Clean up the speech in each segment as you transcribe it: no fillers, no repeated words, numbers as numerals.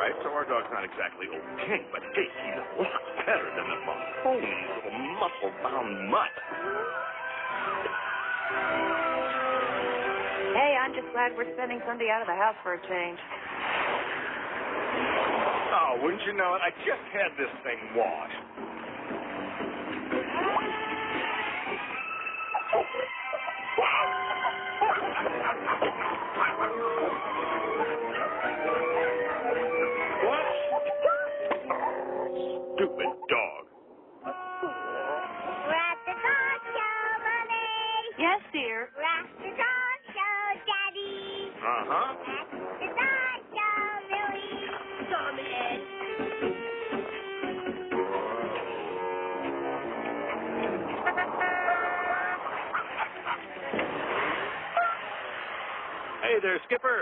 right, so our dog's not exactly old king, but hey, he's a lot better than the phony little muscle-bound mutt. Hey, I'm just glad we're spending Sunday out of the house for a change. Oh, wouldn't you know it? I just had this thing washed. What? Stupid dog. We're at the dog show, Mommy. Yes, dear. We're at the dog show, Daddy. Uh-huh. At the dog show, Louie. Dominic. Hey there, Skipper.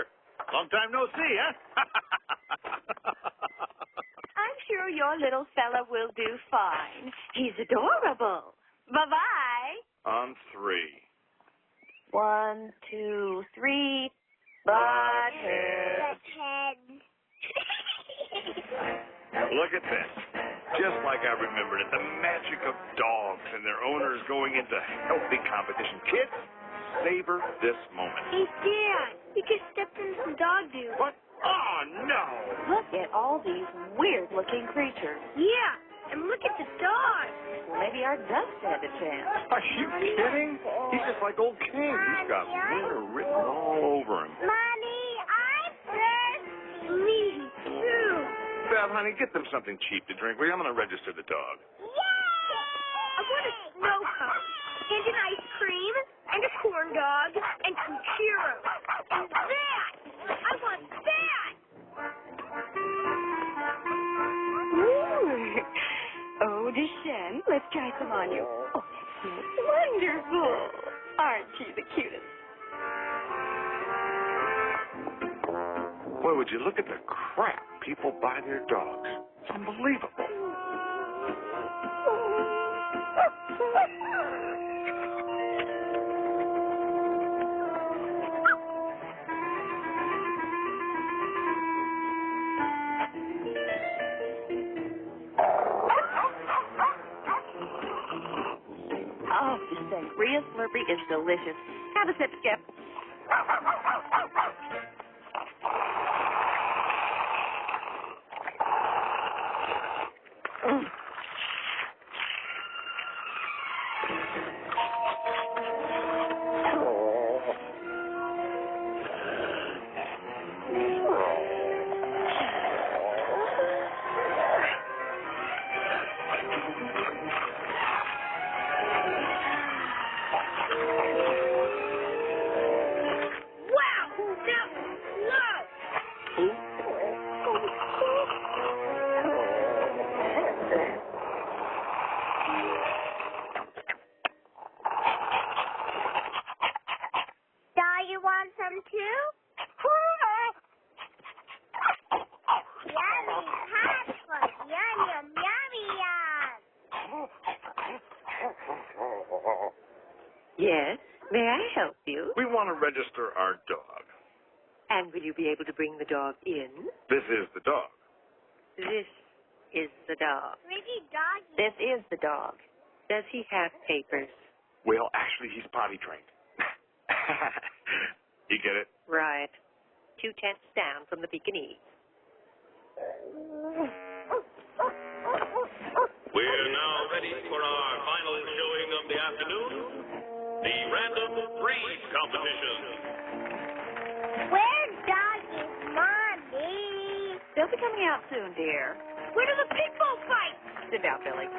Long time no see, huh? I'm sure your little fella will do fine. He's adorable. Bye-bye. On three. 1, 2, 3. Butthead. Look at this. Just like I remembered it, the magic of dogs and their owners going into healthy competition. Kids, savor this moment. Hey, Dad. You just stepped in some dog dew. What? Oh, no. Look at all these weird-looking creatures. Yeah, and look at the dog. Well, maybe our dust had a chance. Are you kidding? He's just like old King. He's got winter written all over him. Mommy, I'm thirsty. Me too. Beth, honey, get them something cheap to drink. I'm going to register the dog. I want a snow cone and an ice cream and a corn dog and some churros. And that! I want that! Ooh. Oh, Deshaun, let's try some on you. Oh, that smells wonderful. Aren't you the cutest? Boy, would you look at the crap people buy their dogs. It's unbelievable. Oh, the sangria Slurpee is delicious. Have a sip, Skip. You want some too? Yummy, hot fun. Yum, yum, yummy, yum. Yes, may I help you? We want to register our dog. And will you be able to bring the dog in? This is the dog. This is the dog. Pretty doggy. This is the dog. Does he have papers? Well, actually, he's potty trained. You get it? Right. 2 tenths down from the Pekingese. We're now ready for our final showing of the afternoon, the Random Breed Competition. Where's Doggy's Mommy? They'll be coming out soon, dear. Where do the pig bull fight? Sit down, Billy.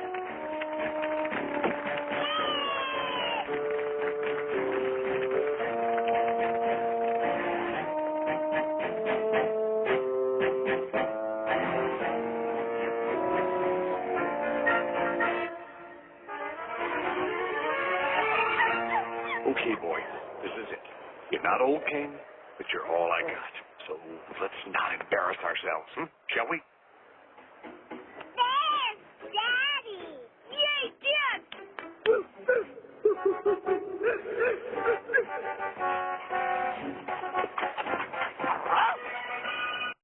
Okay, boy, this is it. You're not old King, but you're all I got. So let's not embarrass ourselves, shall we?